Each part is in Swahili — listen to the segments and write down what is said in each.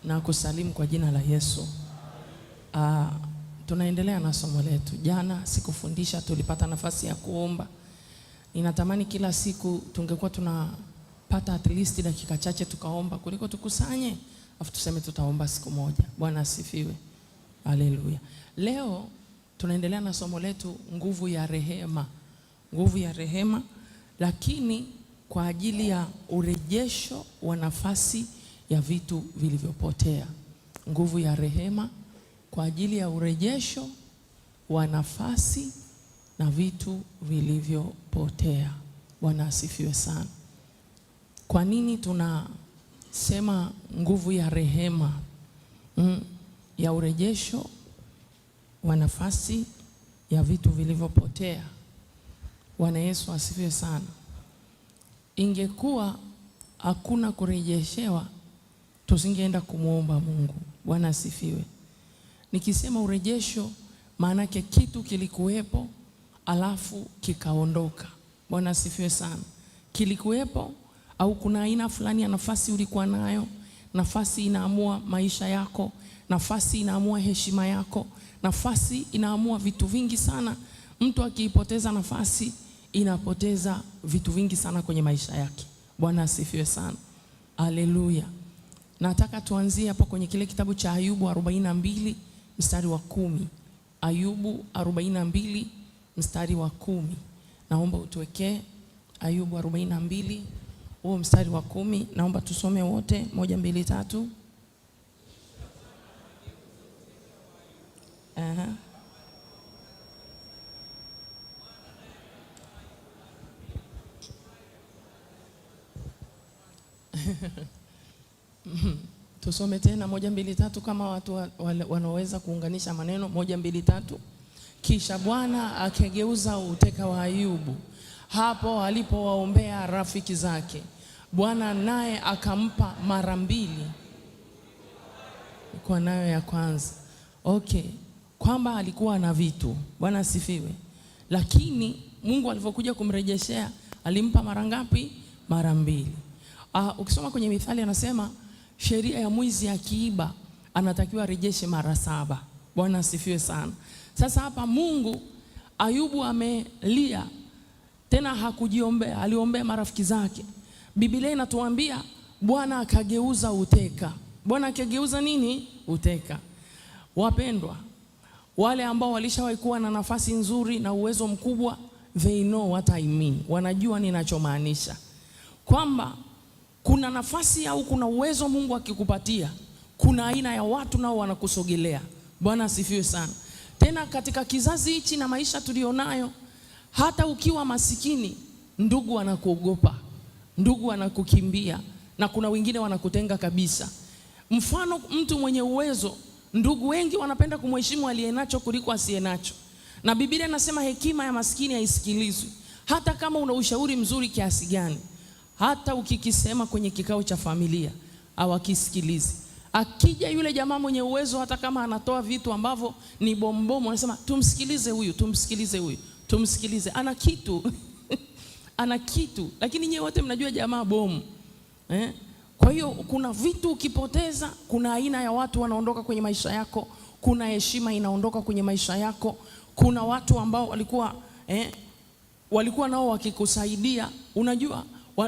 Na kusalimu kwa jina la Yesu. Tunaendelea na somo letu. Jana sikufundisha, tulipata nafasi ya kuomba. Ninatamani kila siku tungekuwa tunapata at least dakika chache tukaomba kuliko tukusanye afu tuseme tutaomba siku moja. Bwana asifiwe. Haleluya. Leo tunaendelea na somo letu, nguvu ya rehema. Nguvu ya rehema, lakini kwa ajili ya urejesho wa nafasi ya vitu vilivyopotea. Nguvu ya rehema kwa ajili ya urejesho wa nafasi na vitu vilivyopotea. Bwana asifiwe sana. Kwa nini tunasema nguvu ya rehema? Ya urejesho wa nafasi ya vitu vilivyopotea. Bwana Yesu asifiwe sana. Ingekuwa hakuna kurejeshewa, tusingeenda kumuomba Mungu. Bwana asifiwe. Nikisema urejesho, maana yake kitu kilikuwepo alafu kikaondoka. Bwana asifiwe sana. Kilikuwepo au kuna aina fulani ya nafasi ulikuwa nayo, nafasi inaamua maisha yako, nafasi inaamua heshima yako, nafasi inaamua vitu vingi sana. Mtu akiipoteza nafasi, inapoteza vitu vingi sana kwenye maisha yake. Bwana asifiwe sana. Haleluya. Nataka tuanzie hapo kwenye kile kitabu cha Ayubu 42 mstari wa 10. Ayubu 42 mstari wa 10. Naomba utuwekee Ayubu 42 huo mstari wa 10. Naomba tusome wote 1 2 3. Tusome tena 1 2 3 kama watu wanaweza kuunganisha maneno. 1 2 3. Kisha Bwana akageuza uteka wa Ayubu hapo alipowaombea rafiki zake. Bwana naye akampa mara 2 kwa nayo ya kwanza. Okay, kwamba alikuwa na vitu. Bwana asifiwe. Lakini Mungu alipokuja kumrejeshea alimpa mara ngapi? Mara 2. Ukisoma kwenye Mithali anasema sheria ya mwizi akiiba anatakiwa rejeshe mara 7. Bwana asifiwe sana. Sasa hapa Mungu, Ayubu amelia, tena hakujiombea, aliombea marafiki zake. Biblia inatuambia Bwana akageuza uteka. Bwana akageuza nini? Uteka. Wapendwa, wale ambao walishawahi kuwa na nafasi nzuri na uwezo mkubwa, they know what I mean. Wanajua ninachomaanisha. Kwamba kuna nafasi au kuna uwezo Mungu akikupatia, kuna aina ya watu nao wanakusogelea. Bwana asifiwe sana. Tena katika kizazi hichi na maisha tulionayo, hata ukiwa masikini, ndugu wanakuogopa, ndugu wanakukimbia, na kuna wengine wanakutenga kabisa. Mfano, mtu mwenye uwezo, ndugu wengi wanapenda kumheshimu aliyenacho kuliko asiyenacho. Na Biblia inasema hekima ya maskini haisikilizwi, hata kama una ushauri mzuri kiasi gani. Hata ukikisema kwenye kikao cha familia hawakisikilizi. Akija yule jamaa mwenye uwezo, hata kama anatoa vitu ambavyo ni bombomo, anasema tumsikilize huyu, tumsikilize huyu, tumsikilize. Ana kitu. Ana kitu. Lakini nyewe wote mnajua jamaa bomu. Kwa hiyo kuna vitu ukipoteza, kuna aina ya watu wanaondoka kwenye maisha yako, kuna heshima inaondoka kwenye maisha yako, kuna watu ambao walikuwa nao wakikusaidia. Unajua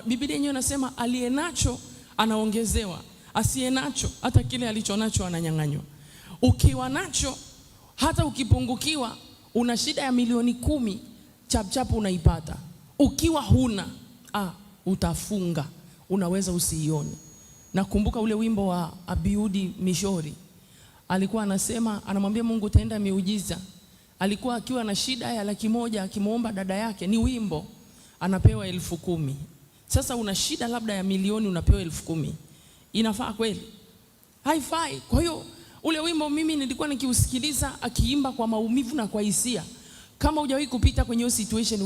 Biblia yenyewe inasema aliyenacho anaongezewa, asiyenacho hata kile alichonacho ananyang'anywa. Ukiwa nacho, hata ukipungukiwa, una shida ya milioni 10 chapchapu unaipata. Ukiwa huna, utafunga, unaweza usiione. Nakumbuka ule wimbo wa Abiudi Mishori. Alikuwa anasema, anamwambia Mungu tenda miujiza. Alikuwa akiwa na shida ya 100,000 akimuomba dada yake, ni wimbo, anapewa 10,000. Sasa una shida labda ya milioni, unapewa 10,000. Inafaa kweli? Haifai. Kwa hiyo ule wimbo mimi nilikuwa nikiusikiliza akiimba kwa maumivu na kwa hisia. Kama hujawahi kupita kwenye hiyo situation,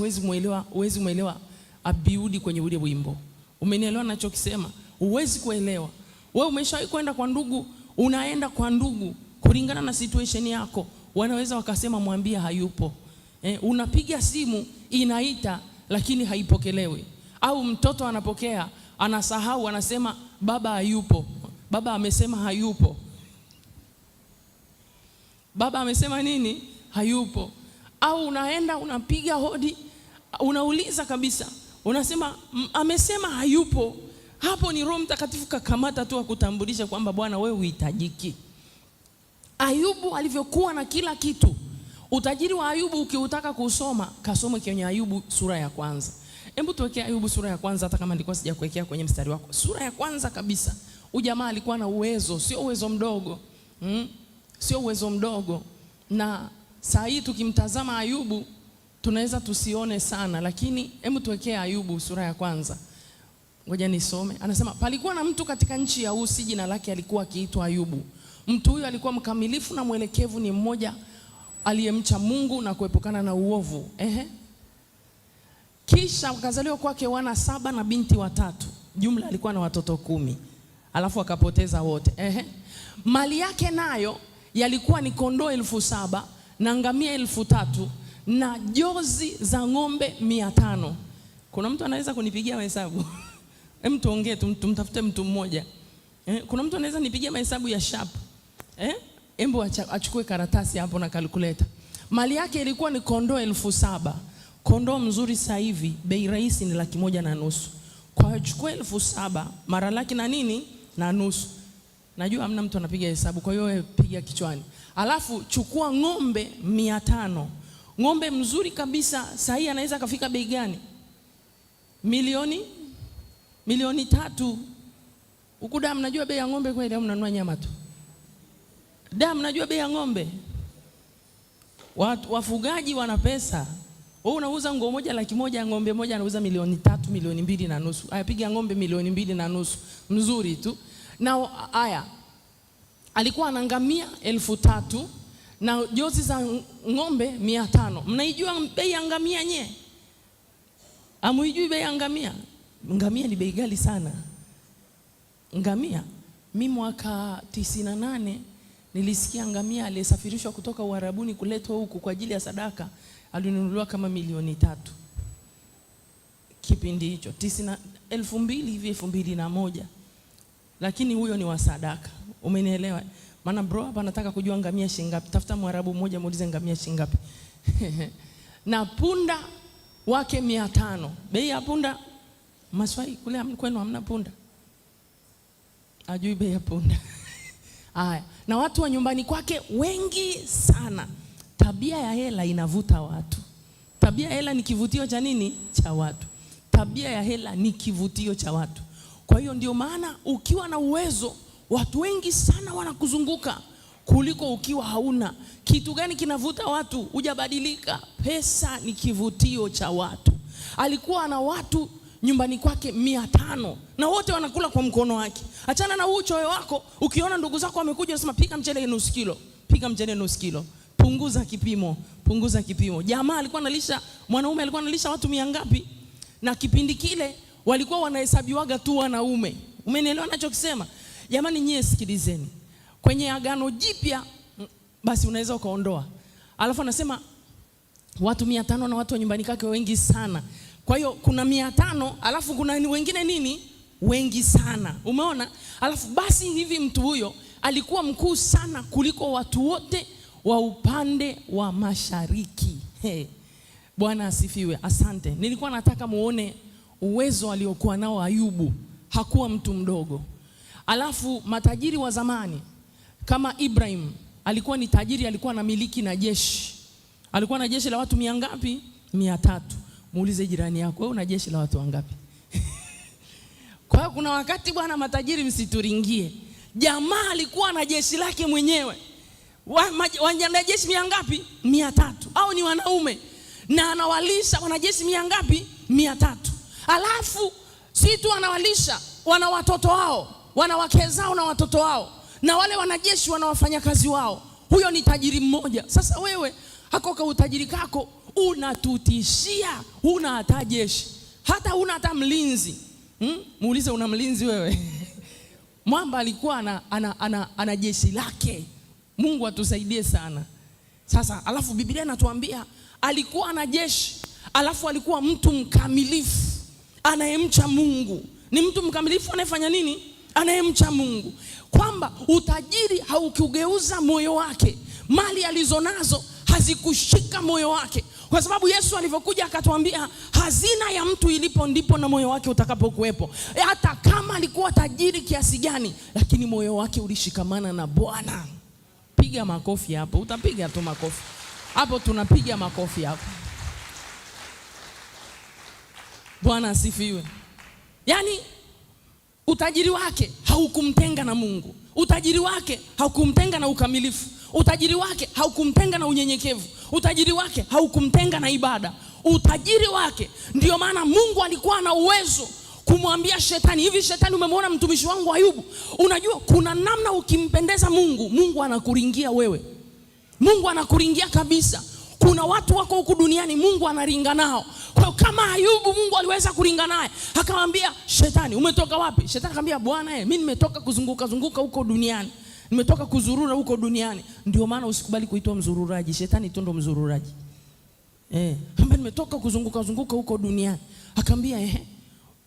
huwezi muelewa Abiudi kwenye ule wimbo. Umenielewa ninachokisema? Huwezi kuelewa. Wewe umeshawahi kwenda kwa ndugu, unaenda kwa ndugu kulingana na situation yako, wanaweza wakasema mwambie hayupo. Unapiga simu inaita lakini haipokelewi. Au mtoto anapokea, anasahau, anasema baba hayupo. baba amesema hayupo. Baba amesema nini? Hayupo. Au unaenda unapiga hodi, unauliza kabisa, unasema amesema hayupo. Hapo ni Roho Mtakatifu kakamata tu akutambulisha kwamba Bwana wewe uhitajiki. Ayubu alivyokuwa na kila kitu. Utajiri wa Ayubu ukiutaka kusoma, kasome kwenye Ayubu sura ya kwanza. Hebu tuwekee Ayubu sura ya kwanza, hata kama nilikuwa sijakuwekea kwenye mstari wako. Sura ya kwanza kabisa. Huyu jamaa alikuwa na uwezo, sio uwezo mdogo. Sio uwezo mdogo. Na saa hii tukimtazama Ayubu tunaweza tusione sana, lakini hebu tuwekee Ayubu sura ya kwanza. Ngoja nisome. Anasema palikuwa na mtu katika nchi ya Usi, jina lake alikuwa akiitwa Ayubu. Mtu huyo alikuwa mkamilifu na mwelekevu, ni mmoja aliyemcha Mungu na kuepukana na uovu. Kisha wakazaliwa kwake wana 7 na binti 3. Jumla alikuwa na watoto 10. Alafu akapoteza wote. Mali yake nayo yalikuwa ni kondoo 7,000 na ngamia 3,000 na jozi za ng'ombe 500. Kuna mtu anaweza kunipigia mahesabu? Hem, tuongee, tumtafute mtu mmoja. Kuna mtu anaweza nipigia mahesabu ya sharp? Embo achukue karatasi hapo na calculator. Mali yake ilikuwa ni kondoo 7,000. Kondoo mzuri sasa hivi bei rahisi ni 1,500,000. Kwa hiyo chukua 7,000 mara laki na nini na nusu. Najua hamna mtu anapiga hesabu, kwa hiyo wewe piga kichwani. Alafu chukua ng'ombe 500. Ng'ombe mzuri kabisa sasa hii anaweza kafika bei gani? Milioni 3. Huku damu mnajua bei ya ng'ombe kweli au mnanunua nyama tu? Damu mnajua bei ya ng'ombe? Wafugaji wana pesa. Wewe unauza ng'ombe moja 100,000, ng'ombe moja anauza 3 milioni 2.5. Haya, piga ng'ombe 2.5 mzuri tu. Na haya alikuwa ana ngamia 3,000 na jozi za ng'ombe 500. Mnaijua bei ya ngamia nye? Amuijui bei ya ngamia? Ngamia ni bei ghali sana. Ngamia, mimi mwaka 98 nilisikia ngamia aliyesafirishwa kutoka Uarabuni kuletwa huku kwa ajili ya sadaka alinunuliwa kama 3,000,000. Kipindi hicho 2000 hivi 2001. Lakini huyo ni wa sadaka. Umenielewa? Maana bro hapa anataka kujua ngamia shilingi ngapi. Tafuta Mwarabu mmoja muulize ngamia shilingi ngapi. Na punda wake 500. Bei ya punda Maswai kule kwenu hamna punda? Ajui bei ya punda. Haya, na watu wa nyumbani kwake wengi sana. Tabia ya hela inavuta watu. Tabia ya hela ni kivutio cha nini? Cha watu. Tabia ya hela ni kivutio cha watu. Kwa hiyo ndio maana ukiwa na uwezo, watu wengi sana wanakuzunguka kuliko ukiwa hauna. Kitu gani kinavuta watu? Hujabadilika. Pesa ni kivutio cha watu. Alikuwa na watu nyumbani kwake 500 na wote wanakula kwa mkono wake. Achana na uchoyo wako. Ukiona ndugu zako wamekuja unasema pika mchele nusu kilo, pika mchele nusu kilo. Punguza kipimo, punguza kipimo. Jamaa alikuwa analisha, mwanaume alikuwa analisha watu 100 ngapi? Na kipindi kile walikuwa wanahesabiwaga tu wanaume. Umenielewa ninachokisema? Jamani nyie sikilizeni. Kwenye Agano Jipya basi unaweza ukaondoa. Alafu anasema watu 500 na watu wa nyumbani kwake wengi sana. Kwa hiyo kuna 500 alafu kuna wengine nini? Wengi sana. Umeona? Alafu basi hivi mtu huyo alikuwa mkuu sana kuliko watu wote wa upande wa mashariki. Bwana asifiwe. Asante. Nilikuwa nataka muone uwezo aliokuwa nao Ayubu. Hakuwa mtu mdogo. Alafu matajiri wa zamani kama Ibrahim alikuwa ni tajiri, alikuwa na miliki na jeshi. Alikuwa na jeshi la watu 100 ngapi? 300. Muulize jirani yako, wewe una jeshi la watu wangapi? Kwa hiyo kuna wakati bwana matajiri msituringie. Jamaa alikuwa na jeshi lake mwenyewe. Wanajeshi 100 ngapi? 300. Au ni wanaume. Na anawalisha wanajeshi 100 ngapi? 300. Alafu si tu anawalisha, wana watoto wao, wana wake zao na watoto wao. Na wale wanajeshi wana wafanyakazi wao. Huyo ni tajiri mmoja. Sasa wewe hako kwa utajiri kako unatutishia, huna hata jeshi, hata huna hata mlinzi. Muulize una mlinzi wewe? Mwamba alikuwa ana jeshi lake. Mungu atusaidie sana. Sasa alafu Biblia inatuambia alikuwa na jeshi, alafu alikuwa mtu mkamilifu anayemcha Mungu. Ni mtu mkamilifu anayefanya nini? anayemcha Mungu, kwamba utajiri haukugeuza moyo wake, mali alizonazo hazikushika moyo wake, kwa sababu Yesu alivyokuja akatuambia hazina ya mtu ilipo ndipo na moyo wake utakapokuwepo. Hata kama alikuwa tajiri kiasi gani, lakini moyo wake ulishikamana na Bwana. Piga makofi hapo, utapiga tu makofi hapo, tunapiga makofi hapo. Bwana asifiwe. Yaani utajiri wake haukumtenga na Mungu. Utajiri wake haukumtenga na ukamilifu. Utajiri wake haukumtenga na unyenyekevu. Utajiri wake haukumtenga na ibada. Utajiri wake, ndio maana Mungu alikuwa na uwezo kumwambia shetani, hivi shetani, umemwona mtumishi wangu Ayubu? Unajua kuna namna ukimpendeza Mungu, Mungu anakuringia wewe. Mungu anakuringia kabisa. Kuna watu wako huku duniani Mungu anaringa nao. Kwa kama Ayubu Mungu aliweza kuringa naye, akamwambia shetani, umetoka wapi? Shetani akamwambia, Bwana mimi nimetoka kuzunguka huko duniani. Nimetoka kuzurura huko duniani. Ndio maana usikubali kuitwa mzururaji. Shetani tu ndo mzururaji. Kama nimetoka kuzunguka huko duniani. Akamwambia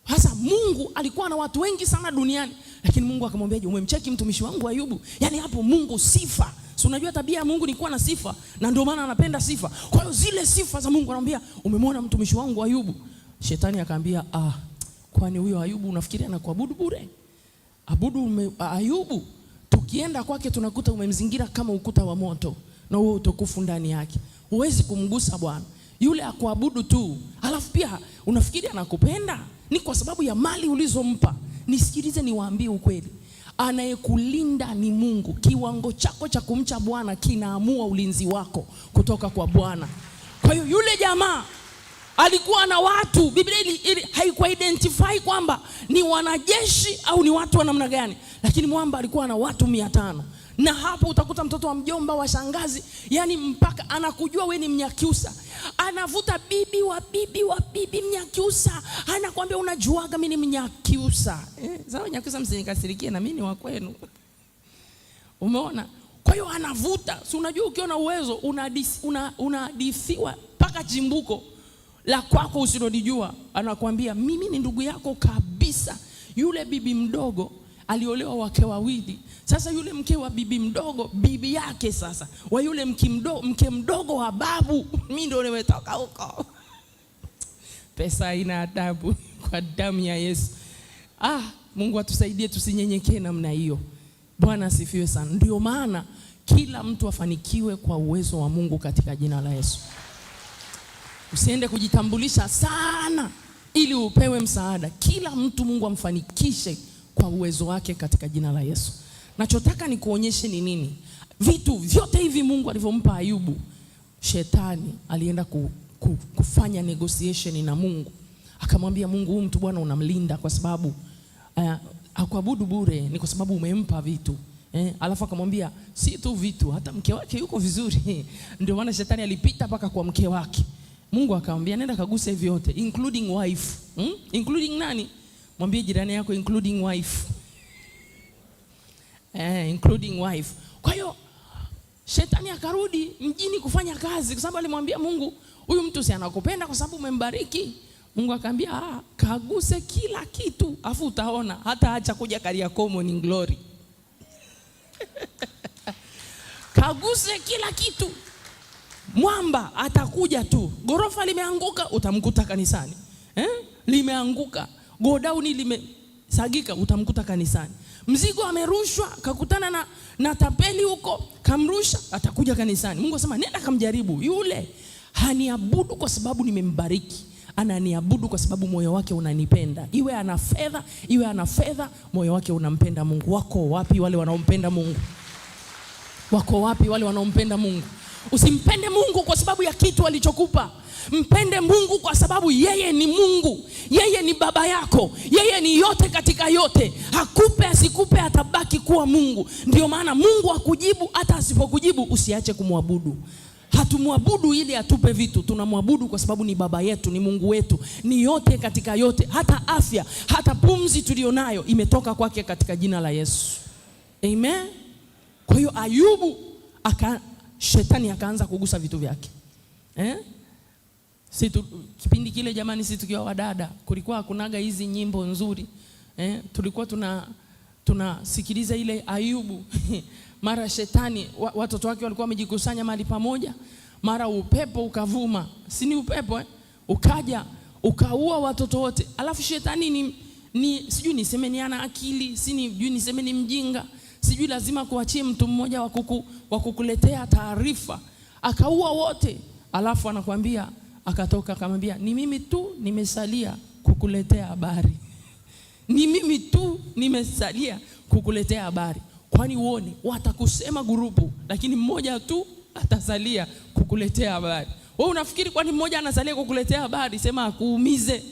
Sasa Mungu alikuwa na watu wengi sana duniani, lakini Mungu akamwambia, umemcheki mtumishi wangu Ayubu? Yaani hapo Mungu sifa. So unajua tabia ya Mungu ni kuwa na sifa, na ndio maana anapenda sifa. Kwa hiyo zile sifa za Mungu anamwambia, umemwona mtumishi wangu Ayubu? Shetani akamwambia, kwani huyo Ayubu unafikiria anakuabudu bure? Ayubu tukienda kwake tunakuta umemzingira kama ukuta wa moto na huo utukufu ndani yake. Huwezi kumgusa Bwana. Yule akuabudu tu. Alafu pia unafikiri anakupenda? Ni kwa sababu ya mali ulizompa. Nisikilize niwaambie ukweli. Anayekulinda ni Mungu. Kiwango chako cha kumcha Bwana kinaamua ulinzi wako kutoka kwa Bwana. Kwa hiyo yule jamaa alikuwa na watu, Biblia haikuwa identify kwamba ni wanajeshi au ni watu wa namna gani, lakini mwamba alikuwa na watu 500. Na hapo utakuta mtoto wa mjomba wa shangazi, yani mpaka anakujua wewe ni Mnyakyusa. Anavuta bibi wa bibi Mnyakyusa. Anakuambia, unajuaga mimi ni Mnyakyusa. Sawa Mnyakyusa, msinikasirikie na mimi ni wa kwenu. Umeona? Kwa hiyo anavuta. Si unajua ukiona uwezo unahadithiwa mpaka chimbuko la kwako usilodijua. Anakuambia, mimi ni ndugu yako kabisa. Yule bibi mdogo aliolewa wake wawili. Sasa yule mke wa bibi mdogo, bibi yake sasa wa yule mke mdogo wa babu, mimi ndio nimetoka huko. Pesa ina adabu kwa damu ya Yesu. Mungu atusaidie tusinyenyekee namna hiyo. Bwana asifiwe sana. Ndio maana kila mtu afanikiwe kwa uwezo wa Mungu katika jina la Yesu. Usiende kujitambulisha sana ili upewe msaada. Kila mtu Mungu amfanikishe kwa uwezo wake katika jina la Yesu. Nachotaka ni kuonyeshe ni nini. Vitu vyote hivi Mungu alivyompa Ayubu, shetani alienda kufanya negotiation na Mungu. Akamwambia Mungu, huyu mtu Bwana unamlinda kwa sababu hakuabudu bure, ni kwa sababu umempa vitu. Alafu akamwambia si tu vitu, hata mke wake yuko vizuri. Ndio maana shetani alipita mpaka kwa mke wake. Mungu akamwambia nenda kaguse hivi yote, including wife. Including nani? Mwambie jirani yako including wife. Including wife. Kwa hiyo shetani akarudi mjini kufanya kazi, kwa sababu alimwambia Mungu, huyu mtu si anakupenda kwa sababu umembariki. Mungu akamwambia kaguse kila kitu, afu utaona hata acha kuja Kariakoo Morning Glory. Kaguse kila kitu, mwamba atakuja tu. Gorofa limeanguka utamkuta kanisani. Limeanguka, godauni limesagika utamkuta kanisani. Mzigo amerushwa, kakutana na tapeli huko, kamrusha, atakuja kanisani. Mungu asema nenda kamjaribu. Yule haniabudu kwa sababu nimembariki, ananiabudu kwa sababu moyo wake unanipenda. Iwe ana fedha, moyo wake unampenda Mungu. Wako wapi wale wanaompenda Mungu? Wako wapi wale wanaompenda Mungu? Usimpende Mungu kwa sababu ya kitu alichokupa. Mpende Mungu kwa sababu yeye ni Mungu. Yeye ni baba yako. Yeye ni yote katika yote. Hakupe asikupe atabaki kuwa Mungu. Ndio maana Mungu akujibu, hata asipokujibu usiache kumwabudu. Hatumwabudu ili atupe vitu, tunamwabudu kwa sababu ni baba yetu, ni Mungu wetu, ni yote katika yote. Hata afya, hata pumzi tulionayo imetoka kwake katika jina la Yesu. Amen. Kwa hiyo Ayubu shetani akaanza kugusa vitu vyake. Kipindi kile jamani, sisi tukiwa wadada kulikuwa hakunaga hizi nyimbo nzuri. Tulikuwa tunasikiliza ile Ayubu mara shetani watoto wake walikuwa wamejikusanya mahali pamoja, mara upepo ukavuma, si ni upepo ukaja ukaua watoto wote. Alafu shetani ni sijui niseme ni ana akili, sijui niseme ni mjinga, sijui lazima kuachie mtu mmoja wa kukuletea taarifa, akaua wote. Alafu anakuambia, akatoka akamwambia, ni mimi tu nimesalia kukuletea habari. Ni mimi tu nimesalia kukuletea habari. Kwani uone watakusema grupu, lakini mmoja tu atasalia kukuletea habari. Wewe unafikiri kwani mmoja anasalia kukuletea habari? Sema akuumize.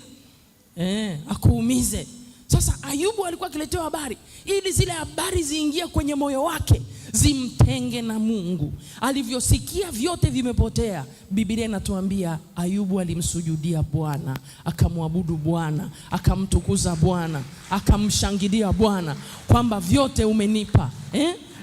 Akuumize. Sasa Ayubu alikuwa akiletewa habari ili zile habari ziingie kwenye moyo wake, zimtenge na Mungu. Alivyosikia vyote vimepotea, Biblia inatuambia Ayubu alimsujudia Bwana, akamwabudu Bwana, akamtukuza Bwana, akamshangilia Bwana kwamba vyote umenipa.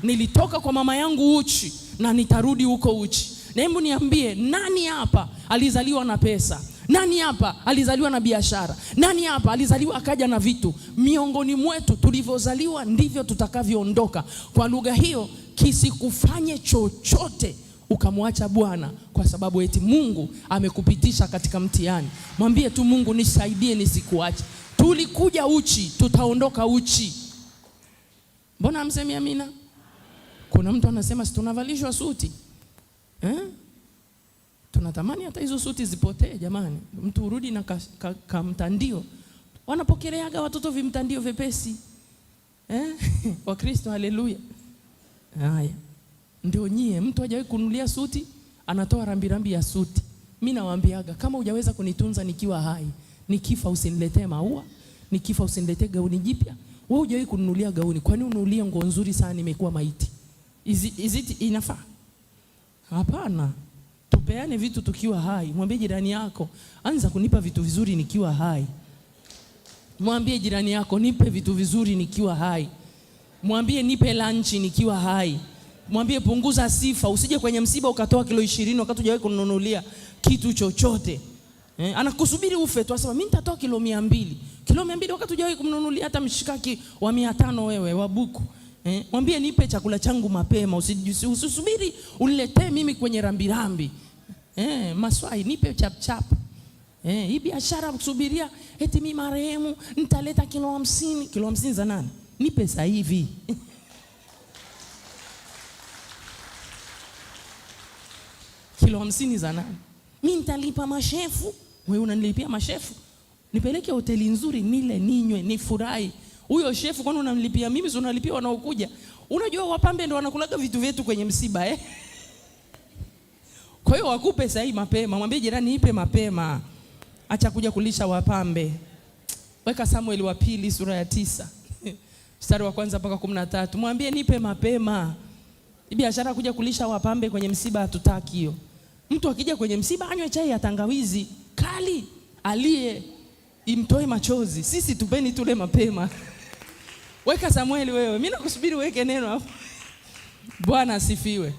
Nilitoka kwa mama yangu uchi na nitarudi huko uchi. Na hebu niambie, nani hapa alizaliwa na pesa? Nani hapa alizaliwa na biashara? Nani hapa alizaliwa akaja na vitu? Miongoni mwetu tulivyozaliwa ndivyo tutakavyoondoka. Kwa lugha hiyo, kisikufanye chochote ukamwacha Bwana kwa sababu eti Mungu amekupitisha katika mtihani. Mwambie tu Mungu, nisaidie nisikuache. Tulikuja uchi, tutaondoka uchi. Mbona hamsemi amina? Kuna mtu anasema si tunavalishwa suti. Tunatamani hata hizo suti zipotee jamani. Mtu urudi na kamtandio. Wanapokeleaga watoto vimtandio vipesi. Wa Kristo, haleluya. Haya. Ndio nyie, mtu hajawahi kununulia suti, anatoa rambirambi ya suti. Mimi nawaambiaga, kama hujaweza kunitunza nikiwa hai, nikifa usiniletee maua, nikifa usiniletee gauni jipya. Wewe hujawahi kununulia gauni, kwani ununulie nguo nzuri sana imekuwa maiti? Is it inafaa? Hapana. Tupeane vitu tukiwa hai. Mwambie jirani yako, anza kunipa vitu vizuri nikiwa hai. Mwambie jirani yako, nipe vitu vizuri nikiwa hai. Mwambie nipe lunch nikiwa hai. Mwambie punguza sifa, usije kwenye msiba ukatoa kilo 20 wakati hujawahi kununulia kitu chochote. Anakusubiri ufe tu, asema mimi nitatoa kilo 200. Kilo 200 wakati hujawahi kumnunulia hata mshikaki wa 500 wewe wa buku. Mwambie nipe chakula changu mapema, usisubiri uniletee mimi kwenye rambirambi. Maswai nipe chap chap. Hii biashara kusubiria eti mimi marehemu nitaleta kilo 50. Kilo 50 za nani? Nipe sasa hivi. Kilo 50 za nani? Mimi nitalipa mashefu. Wewe unanilipia mashefu? Nipeleke hoteli nzuri nile ninywe nifurahi. Huyo shefu kwani unamlipia mimi? Si unalipia wanaokuja. Unajua wapambe ndio wanakulaga vitu vyetu kwenye msiba Kwa hiyo wakupe sahi mapema. Mwambie jirani nipe mapema. Acha kuja kulisha wapambe. Weka Samueli wa 2 sura ya 9. Mstari wa 1 mpaka 13. Mwambie nipe mapema. Biashara kuja kulisha wapambe kwenye msiba hatutaki hiyo. Mtu akija kwenye msiba anywe chai ya tangawizi kali, alie imtoe machozi. Sisi tupeni tule mapema. Weka Samueli wewe. Mimi nakusubiri uweke neno hapo. Bwana asifiwe.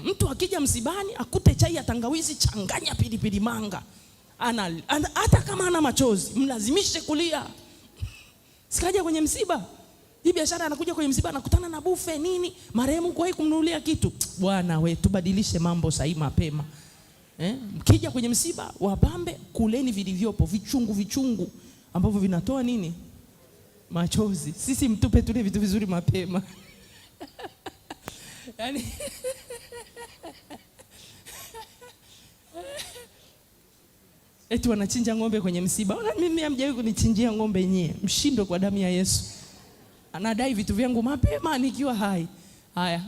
Mtu akija msibani akute chai ya tangawizi, changanya pilipili manga. Hata kama ana machozi, mlazimishe kulia. Sikaja kwenye msiba. Hii biashara anakuja kwenye msiba anakutana na bufe nini? Marehemu kwa hii kumnunulia kitu. Bwana we, tubadilishe mambo sahi mapema. Mkija kwenye msiba wapambe, kuleni vilivyopo vichungu ambavyo vinatoa nini? Machozi. Sisi mtupe tule vitu vizuri mapema. Yaani eti wanachinja ng'ombe kwenye msiba. Mimi hamjawahi kunichinjia ng'ombe nyie. Mshindo kwa damu ya Yesu. Anadai vitu vyangu mapema nikiwa hai. Haya,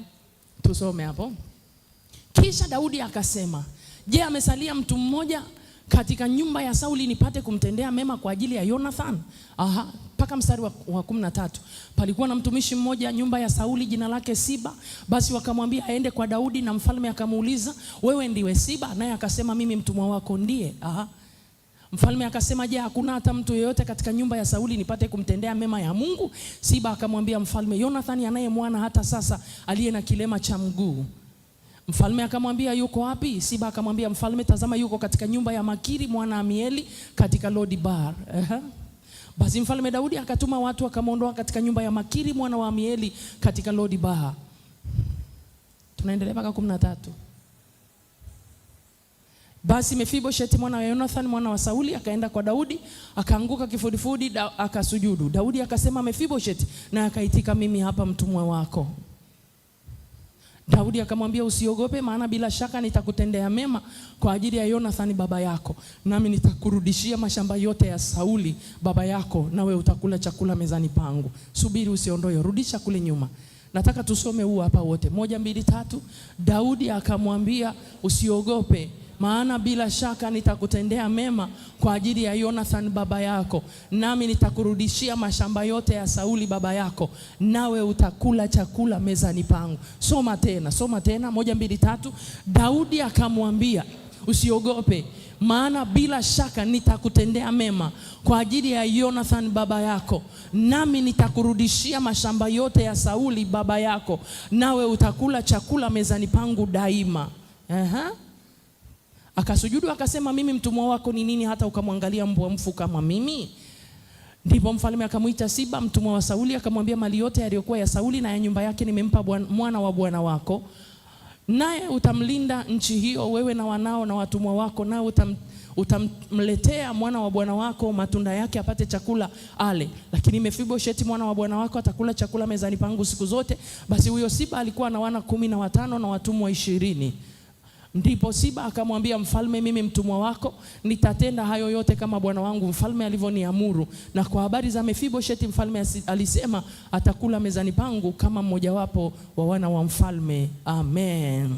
tusome hapo. Kisha Daudi akasema, je, amesalia mtu mmoja katika nyumba ya Sauli nipate kumtendea mema kwa ajili ya Jonathan? Paka mstari wa 13. Palikuwa na mtumishi mmoja nyumba ya Sauli, jina lake Siba. Basi wakamwambia aende kwa Daudi, na mfalme akamuuliza, wewe ndiwe Siba? Naye akasema, mimi mtumwa wako ndiye. Mfalme akasema, je, hakuna hata mtu yeyote katika nyumba ya Sauli nipate kumtendea mema ya Mungu? Siba akamwambia mfalme, Jonathan anaye mwana hata sasa aliye na kilema cha mguu. Mfalme akamwambia, yuko wapi? Siba akamwambia mfalme, tazama yuko katika nyumba ya Makiri mwana Amieli katika Lodibar. Basi mfalme Daudi akatuma watu akamwondoa katika nyumba ya Makiri mwana wa Amieli katika Lodibaha. Tunaendelea mpaka 13. Basi Mefibosheti mwana wa Jonathan mwana wa Sauli akaenda kwa Daudi, akaanguka kifudifudi, akasujudu. Daudi akasema, Mefibosheti, na akaitika, mimi hapa mtumwa wako. Daudi akamwambia, usiogope, maana bila shaka nitakutendea mema kwa ajili ya Jonathan baba yako, nami nitakurudishia mashamba yote ya Sauli baba yako, nawe utakula chakula mezani pangu. Subiri, usiondoe, rudisha kule nyuma. Nataka tusome huu hapa wote. 1, 2, 3. Daudi akamwambia, usiogope, maana bila shaka nitakutendea mema kwa ajili ya Jonathan baba yako, nami nitakurudishia mashamba yote ya Sauli baba yako, nawe utakula chakula mezani pangu. Soma tena 1, 2, 3. Daudi akamwambia, usiogope, maana bila shaka nitakutendea mema kwa ajili ya Jonathan baba yako, nami nitakurudishia mashamba yote ya Sauli baba yako, nawe utakula chakula mezani pangu daima. Akasujudu akasema, mimi mtumwa wako ni nini hata ukamwangalia mbwa mfu kama mimi? Ndipo mfalme akamuita Siba mtumwa wa Sauli, akamwambia, mali yote yaliyokuwa ya Sauli na ya nyumba yake nimempa mwana wa bwana wako, naye utamlinda nchi hiyo, wewe na wanao na watumwa wako, nawe utamletea mwana wa bwana wako matunda yake apate chakula ale. Lakini Mefibosheti mwana wa bwana wako atakula chakula mezani pangu siku zote. Basi huyo Siba alikuwa na wana 15 na watumwa 20. Ndipo Siba akamwambia mfalme, mimi mtumwa wako nitatenda hayo yote kama bwana wangu mfalme alivyoniamuru. Na kwa habari za Mefibosheti, mfalme alisema atakula mezani pangu kama mmojawapo wa wana wa mfalme. Amen.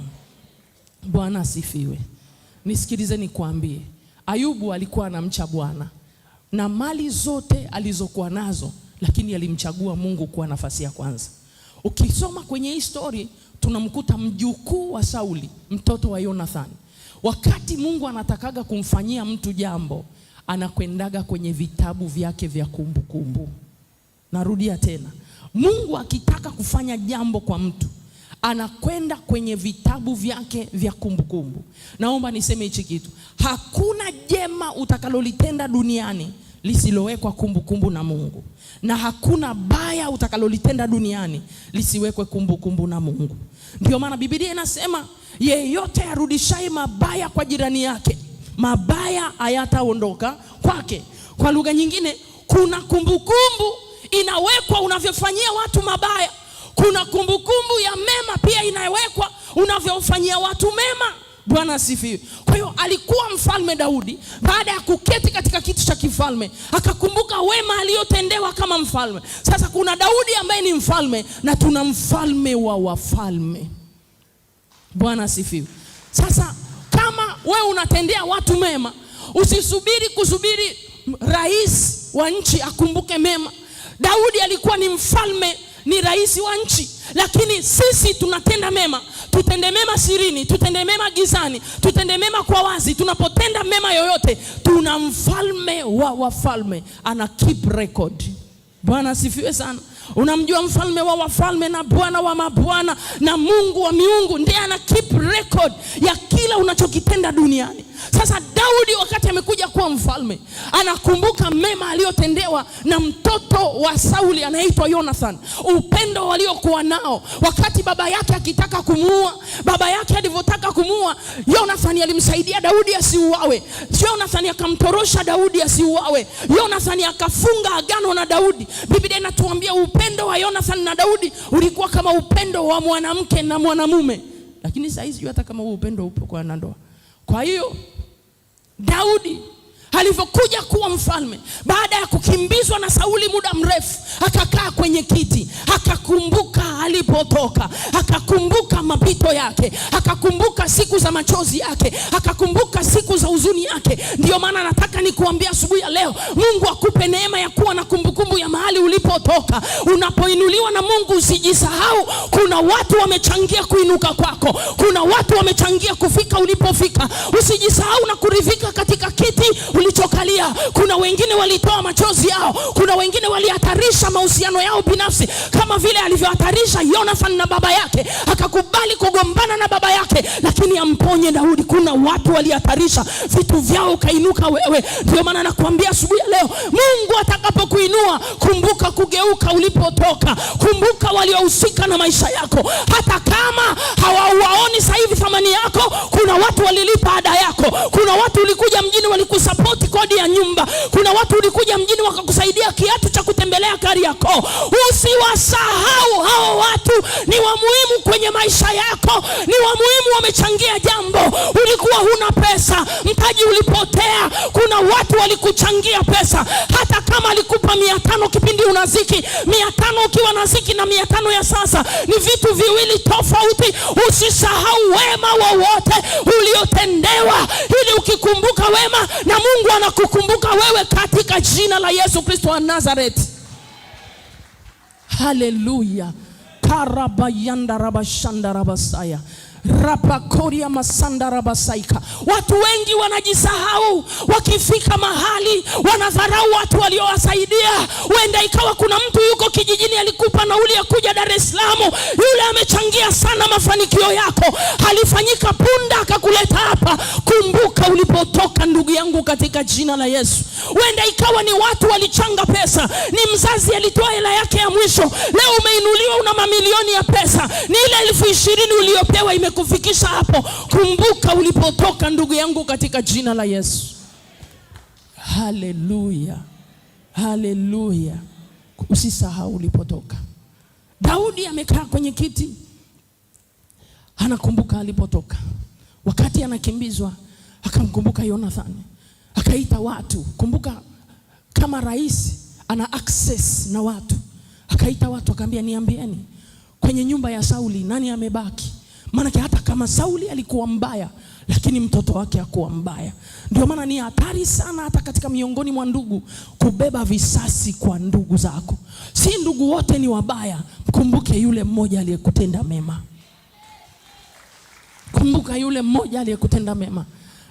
Bwana asifiwe. Nisikilize nikwambie, Ayubu alikuwa anamcha Bwana na mali zote alizokuwa nazo, lakini alimchagua Mungu kuwa nafasi ya kwanza. Ukisoma kwenye history tunamkuta mjukuu wa Sauli, mtoto wa Jonathan. Wakati Mungu anatakaga kumfanyia mtu jambo, anakwendaga kwenye vitabu vyake vya kumbukumbu. Narudia tena, Mungu akitaka kufanya jambo kwa mtu, anakwenda kwenye vitabu vyake vya kumbukumbu. Naomba niseme hichi kitu, hakuna jema utakalolitenda duniani lisilowekwa kumbukumbu na Mungu, na hakuna baya utakalolitenda duniani lisiwekwe kumbukumbu na Mungu. Ndio maana Biblia inasema, yeyote arudishaye mabaya kwa jirani yake, mabaya hayataondoka kwake. Kwa lugha nyingine, kuna kumbukumbu inawekwa unavyofanyia watu mabaya, kuna kumbukumbu ya mema pia inawekwa unavyofanyia watu mema. Bwana asifiwe. Kwa hiyo alikuwa mfalme Daudi, baada ya kuketi katika kiti cha kifalme, akakumbuka wema aliyotendewa kama mfalme. Sasa kuna Daudi ambaye ni mfalme, na tuna mfalme wa wafalme. Bwana asifiwe. Sasa kama wewe unatendea watu mema, usisubiri kusubiri rais wa nchi akumbuke mema. Daudi alikuwa ni mfalme, ni rais wa nchi, lakini sisi tunatenda mema. Tutende mema sirini, tutende mema gizani, tutende mema kwa wazi. Tunapotenda mema yoyote, tuna mfalme wa wafalme, ana keep record. Bwana asifiwe sana. Unamjua mfalme wa wafalme na Bwana wa mabwana na Mungu wa miungu, ndiye ana keep record ya kila unachokitenda duniani. Sasa Daudi wakati amekuja kuwa mfalme, anakumbuka mema aliyotendewa na mtoto wa Sauli anaitwa Jonathan, upendo waliokuwa nao. Wakati baba yake akitaka kumuua, baba yake alivyotaka kumuua, Jonathan alimsaidia Daudi asiuawe. Jonathan akamtorosha Daudi asiuawe. Jonathan akafunga agano na Daudi. Biblia inatuambia upendo wa Jonathan na Daudi ulikuwa kama upendo wa mwanamke na mwanamume. Lakini sasa hizi hata kama huo upendo upo kwa ndoa. Kwa hiyo Daudi alivyokuja kuwa mfalme, baada ya kukimbizwa na Sauli muda mrefu, akakaa kwenye kiti, akakumbuka alipotoka, akakumbuka mapito yake, akakumbuka siku za machozi yake, akakumbuka siku za huzuni yake. Ndio maana nataka nikuambia asubuhi ya leo, Mungu akupe neema ya kuwa na kumbukumbu ya mahali ulipotoka. Unapoinuliwa na Mungu usijisahau, kuna watu wamechangia kuinuka kwako, kuna watu wamechangia kufika ulipofika. Usijisahau na kuridhika katika kiti ulichokalia. Kuna wengine walitoa machozi yao, kuna wengine walihatarisha mahusiano yao binafsi, kama vile alivyohatarisha Jonathan na baba yake, akakubali kugombana na baba yake lakini amponye Daudi. Kuna watu walihatarisha vitu vyao, kainuka wewe. Ndio maana nakuambia asubuhi leo, Mungu atakapokuinua, kumbuka kugeuka ulipotoka. Kumbuka waliohusika na maisha yako, hata kama hawaoni sasa hivi thamani yako. Kuna watu walilipa ada yako, kuna watu ulikuja mjini walikusupport kodi ya nyumba, kuna watu ulikuja mjini wakakusaidia kiatu cha kutembelea gari yako. Usiwasahau hao watu, ni wa muhimu kwenye maisha yako, ni wa muhimu, wamechangia jambo. Ulikuwa huna pesa, mtaji ulipotea, kuna watu walikuchangia pesa. Hata kama alikupa 500 kipindi unaziki, 500 ukiwa naziki na 500 ya sasa ni vitu viwili tofauti. Usisahau wema wowote uliotendewa, ili ukikumbuka wema na Mungu anakukumbuka wewe, katika jina la Yesu Kristo wa Nazareth. Haleluya. Karabayanda rabashanda rabasaya, rapakoria masanda rabasaika. Watu wengi wanajisahau, wakifika mahali wanadharau watu waliowasaidia. Wenda ikawa kuna mtu yuko kijijini alikupa nauli ya kuja Dar es Salaam, yule amechangia sana mafanikio yako, alifanyika punda akakuleta hapa. Kumbuka ulipotoka ndugu yangu, katika jina la Yesu. Wenda ikawa ni watu walichanga pesa, ni mzazi alitoa hela yake ya mwisho, leo umeinuliwa una mamilioni ya pesa, ni ile 20,000 uliyopewa imekufikisha hapo. Kumbuka ulipotoka ndugu yangu, katika jina la Yesu. Haleluya, haleluya. Usisahau ulipotoka. Daudi amekaa kwenye kiti, anakumbuka alipotoka. Wakati anakimbizwa akamkumbuka Jonathan, akaita watu. Kumbuka kama rais ana access na watu, akaita watu akamwambia, niambieni kwenye nyumba ya Sauli nani amebaki? Maana hata kama Sauli alikuwa mbaya, lakini mtoto wake hakuwa mbaya. Ndio maana ni hatari sana hata katika miongoni mwa ndugu kubeba visasi kwa ndugu zako. Si ndugu wote ni wabaya. Kumbuke yule mmoja aliyekutenda mema. Kumbuka yule mmoja aliyekutenda mema.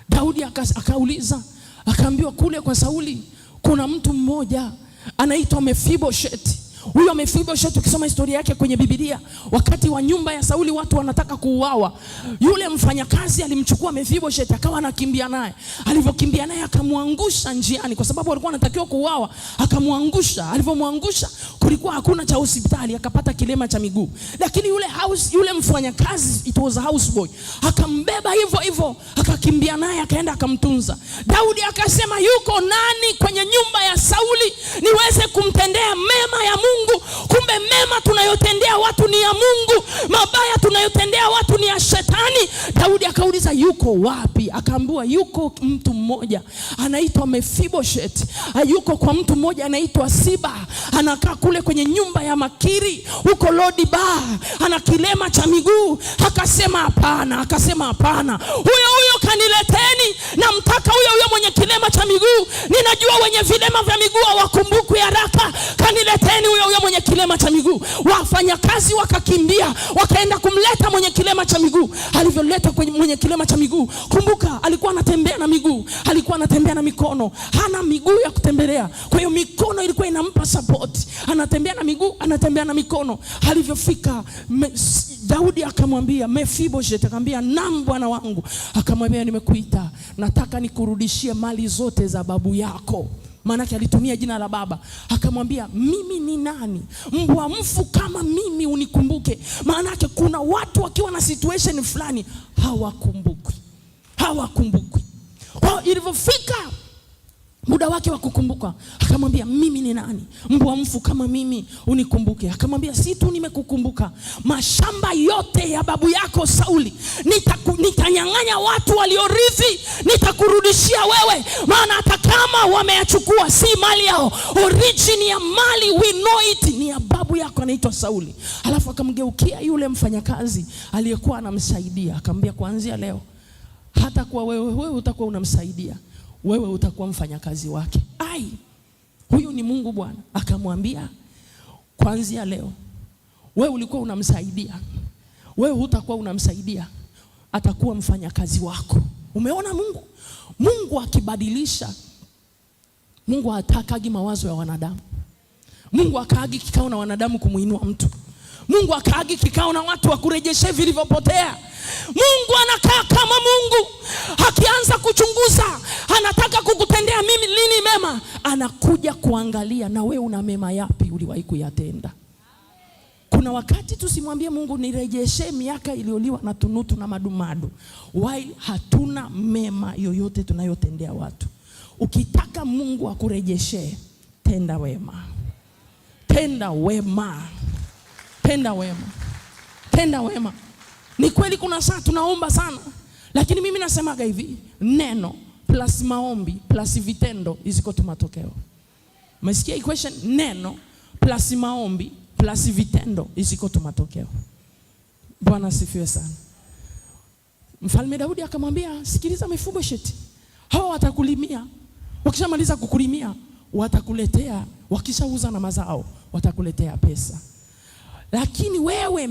Daudi akauliza, akaambiwa kule kwa Sauli kuna mtu mmoja anaitwa Mephibosheth. Huyo Mephibosheth, ukisoma historia yake kwenye Biblia, wakati wa nyumba ya Sauli watu wanataka kuuawa, yule mfanyakazi alimchukua Mephibosheth akawa anakimbia naye. Alivyokimbia naye akamwangusha njiani, kwa sababu alikuwa anatakiwa kuuawa, akamwangusha. Alivyomwangusha kulikuwa hakuna cha hospitali, akapata kilema cha miguu. Lakini yule mfanyakazi, it was a houseboy, akambeba hivyo hivyo, akakimbia naye akaenda akamtunza. Daudi akasema, yuko nani kwenye nyumba ya Sauli niweze kumtendea mema ya Mungu? Kumbe mema tunayotendea watu ni ya Mungu, mabaya tunayotendea watu ni ya shetani. Daudi akauliza, yuko wapi? Akaambiwa yuko mtu mmoja anaitwa Mephibosheth, yuko kwa mtu mmoja anaitwa Siba, anakaa kule kwenye nyumba ya Makiri huko Lodibar, ana kilema cha miguu. Akasema hapana, huyo kanileteni, namtaka huyo mwenye kilema cha miguu. Ninajua wenye vilema vya miguu hawakumbukwi haraka, kanileteni huyo mwenye kilema cha miguu. Wafanyakazi wakakimbia wakaenda kumleta mwenye kilema cha miguu. Alivyoleta kwenye mwenye kilema cha miguu, kumbuka alikuwa anatembea na miguu, alikuwa anatembea na mikono, hana miguu ya kutembelea. Kwa hiyo mikono ilikuwa inampa support, anatembea na miguu, anatembea na mikono. Alivyofika Daudi akamwambia Mephibosheth, akamwambia, naam bwana wangu. Akamwambia, nimekuita, nataka nikurudishie mali zote za babu yako. Maana alitumia jina la baba. Akamwambia, mimi ni nani mbwa mfu kama mimi unikumbuke? Maana kuna watu wakiwa na situation fulani hawakumbukwi. Kwa ilivyofika muda wake wa kukumbuka, akamwambia, mimi ni nani mbwa mfu kama mimi unikumbuke? Akamwambia, si tu nimekukumbuka, mashamba yote ya babu yako Sauli nitanyang'anya watu waliorithi, nitakurudishia wewe. Maana hata kama wameyachukua, si mali yao, origin ya mali we know it ni ya babu yako anaitwa Sauli. Alafu akamgeukia yule mfanyakazi aliyekuwa anamsaidia, akamwambia, kuanzia leo hata kwa wewe utakuwa unamsaidia, wewe utakuwa mfanyakazi wake. Huyu ni Mungu Bwana. Akamwambia, kuanzia leo wewe ulikuwa unamsaidia, wewe hutakuwa unamsaidia, atakuwa mfanyakazi wako. Umeona Mungu akibadilisha Mungu hatakagi mawazo ya wanadamu. Mungu akaagi kikao na wanadamu kumuinua mtu. Mungu akaagi kikao na watu wa kurejesha vilivyopotea. Mungu anakaa kama Mungu. Akianza kuchunguza, anataka kukutendea mimi lini mema, anakuja kuangalia na wewe una mema yapi uliwahi kuyatenda. Kuna wakati tusimwambie Mungu nirejeshe miaka iliyoliwa na tunutu na madumadu, while hatuna mema yoyote tunayotendea watu. Ukitaka Mungu akurejeshe, tenda wema. Tenda wema. Tenda wema. Tenda wema. Ni kweli kuna saa tunaomba sana, lakini mimi nasemaga hivi, neno plus maombi plus vitendo iziko tu matokeo. Umesikia equation? Neno plus maombi plus vitendo iziko tu matokeo. Bwana asifiwe sana. Mfalme Daudi akamwambia, sikiliza Mefiboshethi, hao watakulimia. Wakishamaliza kukulimia, watakuletea, wakishauza na mazao, watakuletea pesa. Lakini wewe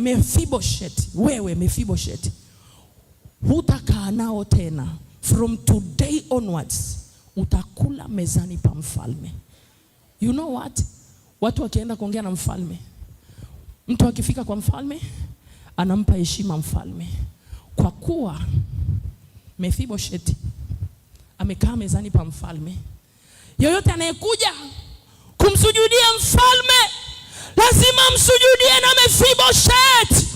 Mefiboshethi, hutakaa nao tena. From today onwards, utakula mezani pa mfalme. You know what? Watu wakienda kuongea na mfalme, mtu akifika kwa mfalme, anampa heshima mfalme. Kwa kuwa Mefiboshethi amekaa mezani pa mfalme, yoyote anayekuja kumsujudia mfalme, lazima msujudie na Mefiboshethi.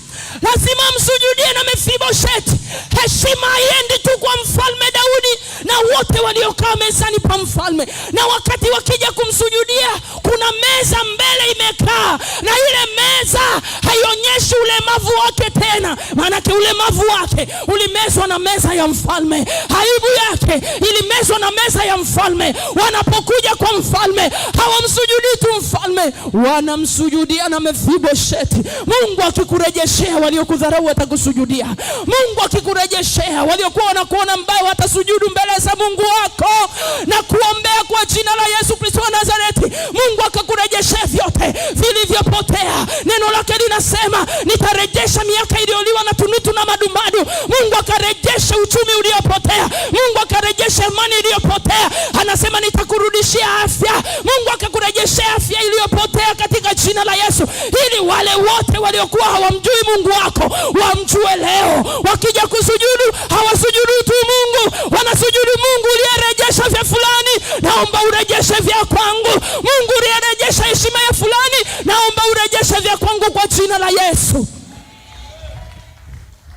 Lazima msujudie na Mefiboshethi. Heshima haiendi tu kwa mfalme Daudi na wote waliokaa mezani pa mfalme. Na wakati wakija kumsujudia, kuna meza mbele imekaa, na ile meza haionyeshi ulemavu wake tena. Maanake ulemavu wake ulimezwa na meza ya mfalme. Aibu yake ilimezwa na meza ya mfalme. Wanapokuja kwa mfalme, hawamsujudii tu mfalme, wanamsujudia na Mefiboshethi. Mungu akikurejeshea, waliokudharau watakusujudia. Mungu akikurejeshea, waliokuwa wanakuona mbaya watasujudu mbele za Mungu wako. Na kuombea kwa jina la Yesu Kristo wa Nazareti, Mungu akakurejeshea vyote vilivyopotea. Neno lake linasema, nitarejesha miaka iliyoliwa na tunutu na madumadu. Mungu akarejesha uchumi uliopotea. Mungu akarejesha imani iliyopotea. Anasema nitakurudishia afya. Mungu akakurejeshea afya iliyopotea katika jina la Yesu, ili wale wote waliokuwa hawamjui Mungu wako wamjue leo. Wakija kusujudu, hawasujudu tu Mungu, wanasujudu Mungu uliyerejesha vya fulani, naomba urejeshe vya kwangu. Mungu uliyerejesha heshima ya fulani, naomba urejeshe vya kwangu kwa jina la Yesu.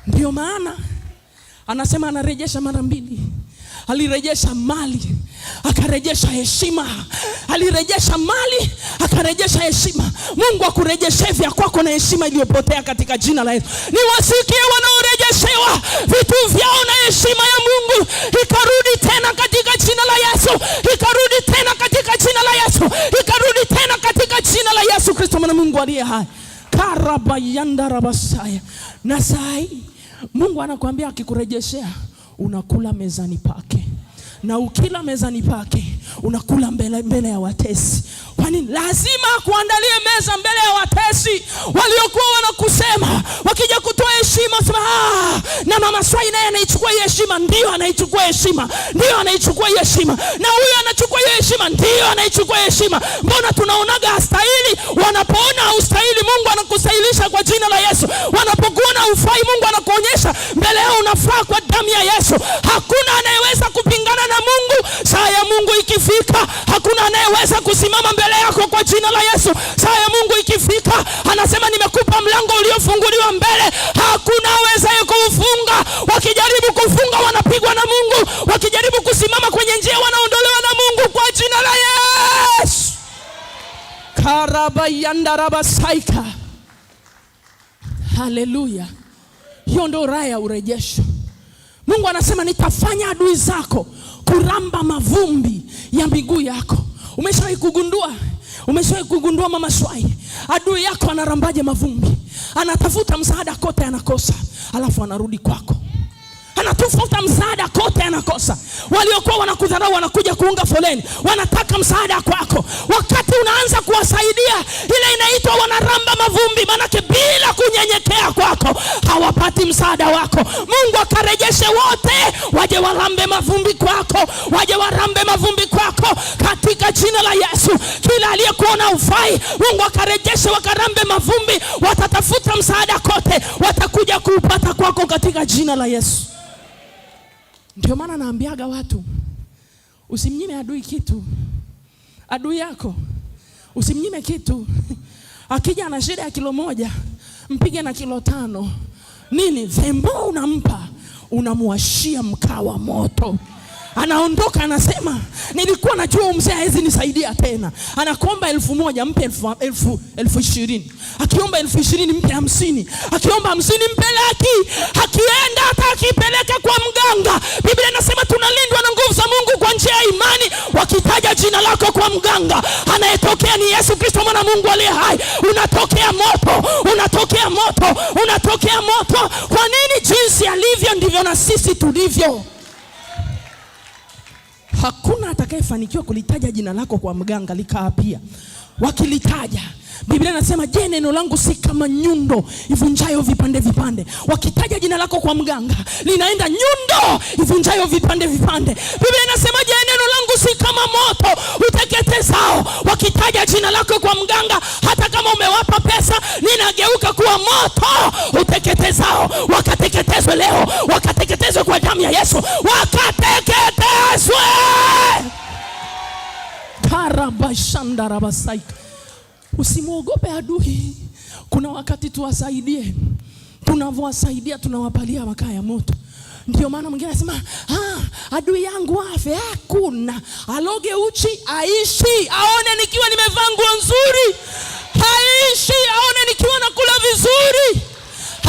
Ndio maana anasema anarejesha mara mbili. Alirejesha mali, akarejesha heshima. Alirejesha mali, akarejesha heshima. Mungu akurejeshe vya kwako na heshima iliyopotea katika jina la Yesu. Niwasikie wanaorejeshewa vitu vyao na heshima ya Mungu ikarudi tena katika jina la Yesu. Ikarudi tena katika jina la Yesu. Ikarudi tena katika jina la Yesu Kristo mwana Mungu aliye hai. Karabayanda rabasaya. Na sai Mungu anakuambia akikurejeshea, unakula mezani pake. Na ukila mezani pake, unakula mbele ya watesi. Kwani lazima kuandalie meza mbele ya watesi waliokuwa wanakusema. Wakija kutoa heshima, sema na mama Swai naye anaichukua heshima. Ndio anaichukua heshima. Ndio anaichukua heshima. Na huyu anachukua heshima. Ndio anaichukua heshima. Mbona tunaonaga hastahili? Wanapoona haustahili, Mungu anakusahilisha kwa jina la Yesu. Wanapokuona ufai, Mungu anakuonyesha mbele yao unafaa kwa damu ya Yesu. Hakuna anayeweza kupingana na Mungu. Saa ya Mungu ikifika, hakuna anayeweza kusimama mbele yako kwa jina la Yesu. Saa ya Mungu ikifika, anasema nimekupa mlango uliofunguliwa mbele, hakuna awezaye kuufunga. Wakijaribu kufunga, wanapigwa na Mungu. Wakijaribu kusimama kwenye njia, wanaondolewa na Mungu kwa jina la Yesu. Karabayanda rabasaika. Haleluya. Hiyo ndio raha ya urejesho. Mungu anasema nitafanya adui zako kuramba mavumbi ya miguu yako. Umeshawahi kugundua mama Swai, adui yako anarambaje mavumbi? Anatafuta msaada kote anakosa, alafu anarudi kwako. Anatafuta msaada kote anakosa. Waliokuwa wanakudharau wanakuja kuunga foleni, wanataka msaada kwako. Wakati unaanza kuwasaidia, ile inaitwa wanaramba mavumbi. Manake bila kunyenyekea kwako hawapa hawapati msaada wako. Mungu akarejeshe wote, waje warambe mavumbi kwako, waje warambe mavumbi kwako katika jina la Yesu. Kila aliyekuona ufai, Mungu akarejeshe wakarambe mavumbi, watatafuta msaada kote, watakuja kuupata kwako katika jina la Yesu. Ndio maana naambiaga watu, usimnyime adui kitu. Adui yako usimnyime kitu. Akija na shida ya kilo 1, mpige na kilo 5. Nini? Zembo unampa, unamuashia mkaa wa moto. Anaondoka anasema, nilikuwa najua mzee hawezi nisaidia tena. Anakuomba 1,000, mpe 20,000. Akiomba 20,000, mpe 50. Akiomba 50, mpe laki. Akienda hata akipeleka kwa mganga, Biblia inasema tunalindwa na nguvu za Mungu kwa njia ya imani. Wakitaja jina lako kwa mganga, anayetokea ni Yesu Kristo mwana Mungu aliye hai. Unatokea moto, unatokea moto, unatokea moto. Kwa nini? Jinsi alivyo ndivyo na sisi tulivyo. Hakuna atakayefanikiwa kulitaja jina lako kwa mganga likaapia. Wakilitaja, Biblia inasema, je, neno langu si kama nyundo ivunjayo vipande vipande. Wakitaja jina lako kwa mganga, linaenda nyundo ivunjayo vipande vipande. Biblia inasema, je, neno langu si kama moto uteketezao. Wakitaja jina lako kwa mganga, hata kama umewapa pesa, linageuka kuwa moto uteketezao. Wakateketezwe leo, wakateketezwe kwa damu ya Yesu, wakateketezwe. Karabashandarabasaika. Usimuogope adui. Kuna wakati tuwasaidie, tunavowasaidia tunawapalia makaa ya moto. Ndio maana mwingine anasema, adui yangu afe. Hakuna. Aloge uchi, aishi, aone nikiwa nimevaa nguo nzuri. Aishi, aone nikiwa nakula vizuri.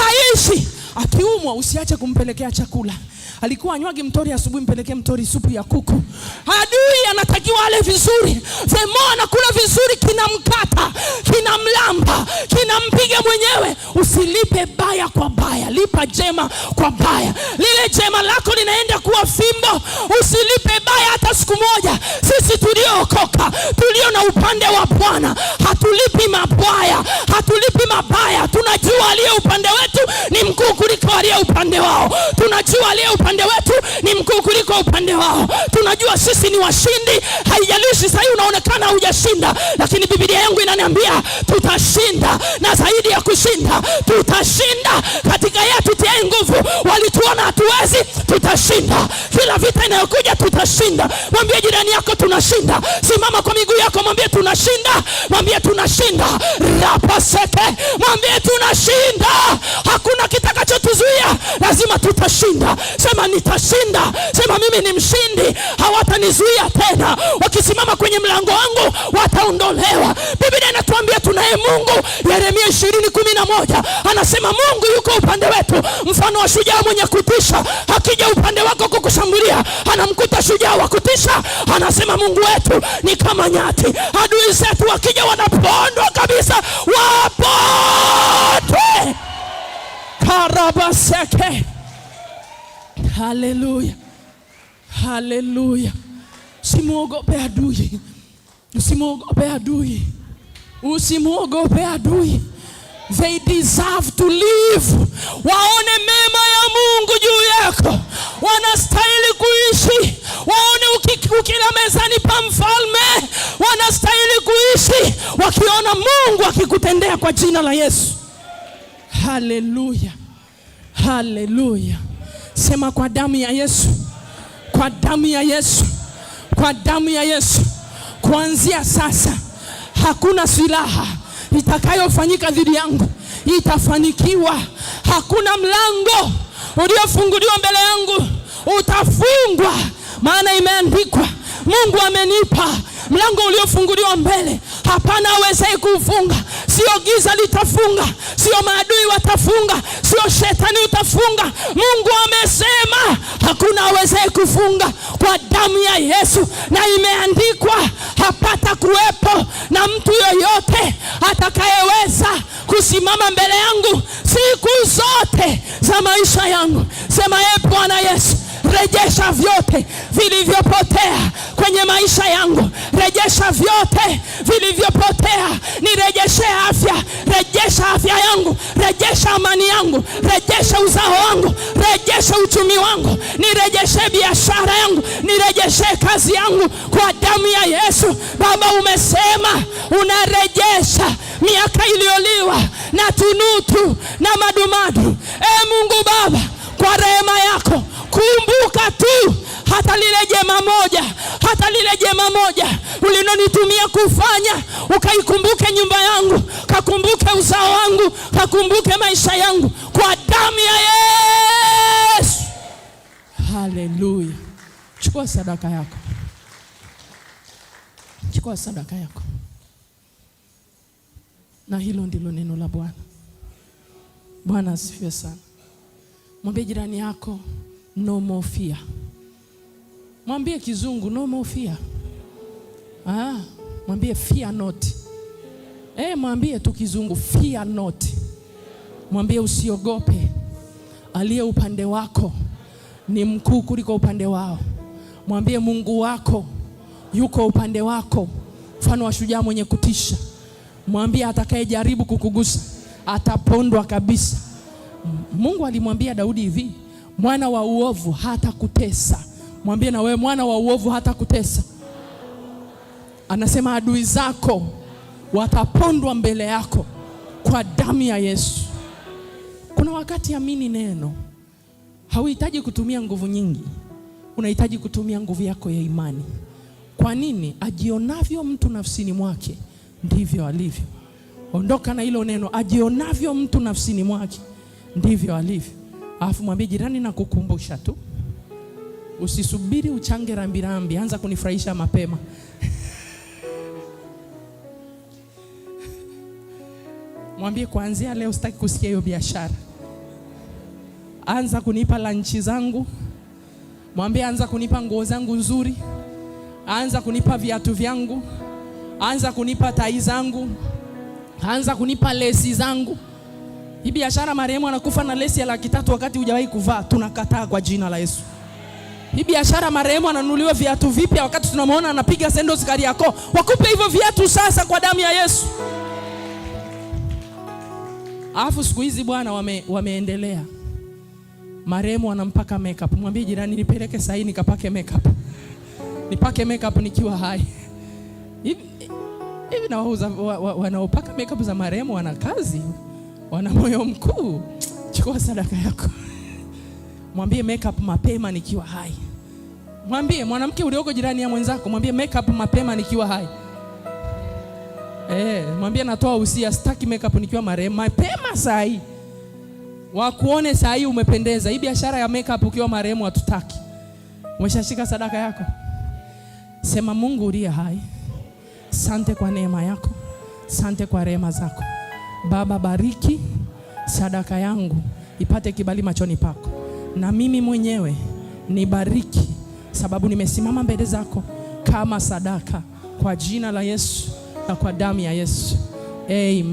Aishi. Akiumwa usiache kumpelekea chakula. Alikuwa anywagi mtori asubuhi, mpelekee mtori supu ya kuku. Adui anatakiwa ale vizuri. Zemo anakula vizuri, kinamkata, kinamlamba, kinampiga mwenyewe. Usilipe baya kwa baya, lipa jema kwa baya. Lile jema lako linaenda kuwa fimbo. Usilipe baya hata siku moja. Sisi tuliookoka, tulio na upande wa Bwana, hatulipi mabaya, hatulipi mabaya. Tunajua aliye upande wetu ni mkuu kuliko aliye upande wao. Tunajua aliye upande wetu ni mkuu kuliko upande wao. Tunajua sisi ni washindi. Haijalishi sasa unaonekana hujashinda, lakini Biblia yangu inaniambia tutashinda, na zaidi ya kushinda tutashinda katika yeye tutiaye nguvu. Walituona hatuwezi, tutashinda. Kila vita inayokuja tutashinda. Mwambie jirani yako tunashinda. Simama kwa miguu yako, mwambie tunashinda. Mwambie tunashinda. Rapaseke. Mwambie tunashinda. Hakuna kitakachotuzuia. Lazima tutashinda. Sema nitashinda. Sema mimi ni mshindi. Hawatanizuia tena. Wakisimama kwenye mlango wangu wataondolewa. Biblia inatuambia tunaye Mungu. Yeremia 20:11 anasema Mungu yuko upande wetu. Mfano wa shujaa mwenye kutisha. Akija upande wako kukushambulia, anamkuta shujaa wa kutisha. Anasema Mungu wetu ni kama nyati. Adui zetu wakija wanapondwa kabisa. Wapotwe. Karabaseke. Haleluya. Haleluya. Usimuogope adui. Usimuogope adui. Usimuogope adui. They deserve to live. Waone mema ya Mungu juu yako. Wanastahili kuishi. Waone ukila mezani pa mfalme. Wanastahili kuishi wakiona Mungu akikutendea kwa jina la Yesu. Haleluya. Haleluya. Sema kwa damu ya Yesu. Kwa damu ya Yesu. Kwa damu ya Yesu. Kuanzia sasa hakuna silaha itakayofanyika dhidi yangu itafanikiwa. Hakuna mlango uliofunguliwa mbele yangu utafungwa, maana imeandikwa, Mungu amenipa mlango uliofunguliwa mbele, hapana awezaye kufunga. Sio giza litafunga, sio maadui watafunga, sio shetani utafunga. Mungu amesema hakuna awezaye kufunga kwa damu ya Yesu, na imeandikwa hapata kuwepo na mtu yoyote atakayeweza kusimama mbele yangu siku zote za maisha yangu. Sema Bwana Yesu, rejesha vyote vilivyopotea kwenye maisha yangu. Rejesha vyote vilivyopotea. Nirejeshe afya. Rejesha afya yangu. Rejesha amani yangu. Rejesha rejesha uzao wangu, rejesha uchumi wangu, nirejeshe biashara yangu, nirejeshe kazi yangu kwa damu ya Yesu. Baba, umesema unarejesha miaka iliyoliwa na tunutu na madumadu. Mungu Baba, kwa rehema yako kumbuka tu hata lile jema moja ulinonitumia kufanya, ukaikumbuke nyumba yangu, kakumbuke uzao wangu, kakumbuke maisha yangu kwa damu ya Yesu. Haleluya. Chukua sadaka yako. Chukua sadaka yako. Na hilo ndilo neno la Bwana. Bwana asifiwe sana. Mwambie jirani yako, no more fear. Mwambie kizungu, no more fear. Mwambie fear not. Mwambie tu kizungu, fear not. Mwambie usiogope. Aliye upande wako ni mkuu kuliko upande wao. Mwambie Mungu wako yuko upande wako, mfano wa shujaa mwenye kutisha. Mwambie atakayejaribu kukugusa atapondwa kabisa. Mungu alimwambia Daudi hivi, mwana wa uovu hata kutesa. Mwambie na wewe, mwana wa uovu hata kutesa. Anasema adui zako watapondwa mbele yako kwa damu ya Yesu. Kuna wakati amini neno, hauhitaji kutumia nguvu nyingi, unahitaji kutumia nguvu yako ya imani. Kwa nini? Ajionavyo mtu nafsini mwake ndivyo alivyo. Ondoka na hilo neno, ajionavyo mtu nafsini mwake ndivyo alivyo. Alafu mwambie jirani, na kukumbusha tu, usisubiri uchange rambirambi, anza kunifurahisha mapema. Mwambie kuanzia leo sitaki kusikia hiyo biashara. Anza kunipa lunch zangu. Mwambie anza kunipa nguo zangu nzuri. Anza kunipa viatu vyangu. Anza kunipa tai zangu. Anza kunipa lesi zangu. Hii biashara marehemu anakufa na lesi ya 300,000 wakati hujawahi kuvaa, tunakataa kwa jina la Yesu. Hii biashara marehemu ananunuliwa viatu vipya wakati tunamwona anapiga sendo sikari yako. Wakupe hivyo viatu sasa kwa damu ya Yesu. Alafu siku hizi bwana wameendelea. Marehemu anampaka makeup. Mwambie jirani, nipeleke sahi nikapake makeup. Nipake makeup nikiwa hai. Hivi na wanaopaka makeup za marehemu wana kazi, wana moyo mkuu. Chukua sadaka yako. Mwambie makeup mapema nikiwa hai. Mwambie mwanamke ulioko jirani ya mwenzako, mwambie makeup mapema nikiwa hai. Mwambie natoa usia, sitaki makeup nikiwa marehemu, mapema sahi. Wakuone sahi umependeza. Hii biashara ya makeup ukiwa marehemu hatutaki. Umeshashika sadaka yako? Sema, Mungu uliye hai, asante kwa neema yako, asante kwa rehema zako. Baba, bariki sadaka yangu ipate kibali machoni pako. Na mimi mwenyewe nibariki, sababu nimesimama mbele zako kama sadaka, kwa jina la Yesu na kwa damu ya Yesu. Amen.